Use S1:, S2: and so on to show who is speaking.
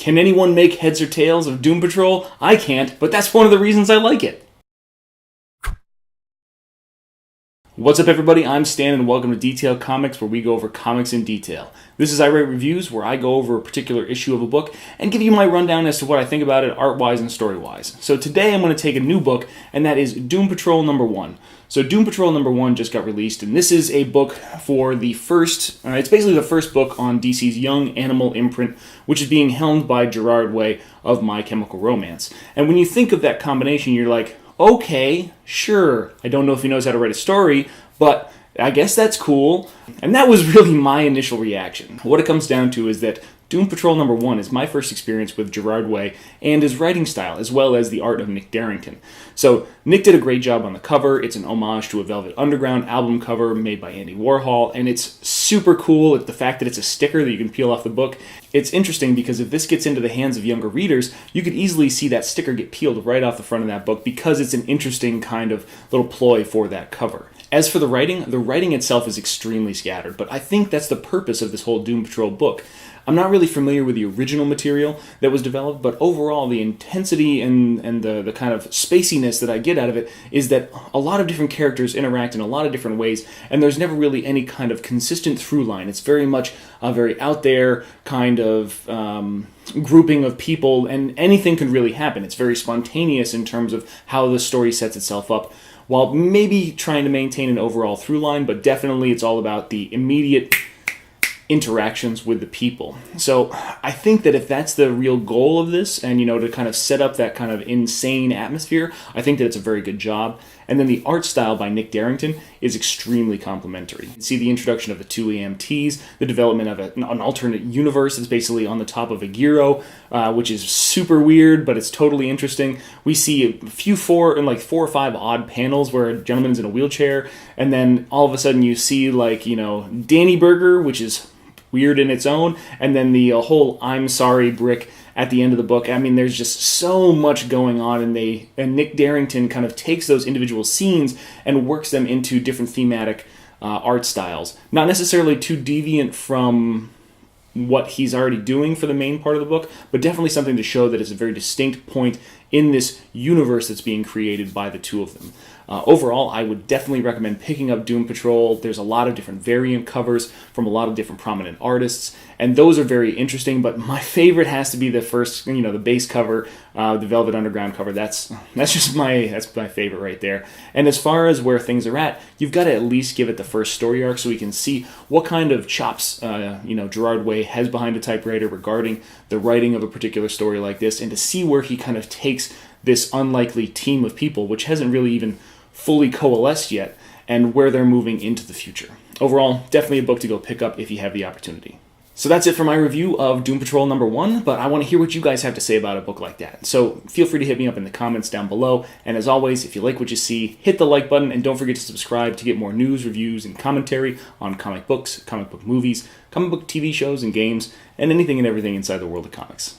S1: Can anyone make heads or tails of Doom Patrol? I can't, but that's one of the reasons I like it. What's up, everybody? I'm Stan, and welcome to Detail Comics, where we go over comics in detail. This is iRate Reviews, where I go over a particular issue of a book and give you my rundown as to what I think about it art-wise and story-wise. So today I'm going to take a new book, and that is Doom Patrol #1. So Doom Patrol #1 just got released, and this is a book for the first, it's basically the first book on DC's Young Animal imprint, which is being helmed by Gerard of My Chemical Romance. And when you think of that combination, you're like, okay, sure, I don't know if he knows how to write a story, but I guess that's cool. And that was really my initial reaction. What it comes down to is that Doom Patrol #1 is my first experience with Gerard and his writing style, as well as the art of Nick Derington. So Nick did a great job on the cover. It's an homage to a Velvet Underground album cover made by Andy Warhol, and it's super cool. The fact that it's a sticker that you can peel off the book. It's interesting because if this gets into the hands of younger readers, you could easily see that sticker get peeled right off the front of that book because it's an interesting kind of little ploy for that cover. As for the writing itself is extremely scattered, but I think that's the purpose of this whole Doom Patrol book. I'm not really familiar with the original material that was developed, but overall the intensity and the kind of spaciness that I get out of it is that a lot of different characters interact in a lot of different ways, and there's never really any kind of consistent through line. It's very much a very out there kind of grouping of people, and anything can really happen. It's very spontaneous in terms of how the story sets itself up, while maybe trying to maintain an overall through line, but definitely it's all about the immediate interactions with the people. So I think that if that's the real goal of this, and to kind of set up that kind of insane atmosphere, I think that it's a very good job. And then the art style by Nick Derington is extremely complimentary. You see the introduction of the two EMTs, the development of an alternate universe that's basically on the top of a gyro, which is super weird, but it's totally interesting. We see four or five odd panels where a gentleman's in a wheelchair, and then all of a sudden you see Danny Burger, which is weird in its own, and then the whole I'm sorry brick at the end of the book. I mean, there's just so much going on, and Nick Derington kind of takes those individual scenes and works them into different thematic art styles. Not necessarily too deviant from what he's already doing for the main part of the book, but definitely something to show that it's a very distinct point in this universe that's being created by the two of them. Overall, I would definitely recommend picking up Doom Patrol. There's a lot of different variant covers from a lot of different prominent artists, and those are very interesting, but my favorite has to be the first, the base cover, the Velvet Underground cover. That's my favorite right there. And as far as where things are at, you've got to at least give it the first story arc so we can see what kind of chops, Gerard has behind a typewriter regarding the writing of a particular story like this, and to see where he kind of takes this unlikely team of people, which hasn't really even fully coalesced yet, and where they're moving into the future. Overall, definitely a book to go pick up if you have the opportunity. So that's it for my review of Doom Patrol #1, but I want to hear what you guys have to say about a book like that. So feel free to hit me up in the comments down below, and as always, if you like what you see, hit the like button, and don't forget to subscribe to get more news, reviews, and commentary on comic books, comic book movies, comic book TV shows and games, and anything and everything inside the world of comics.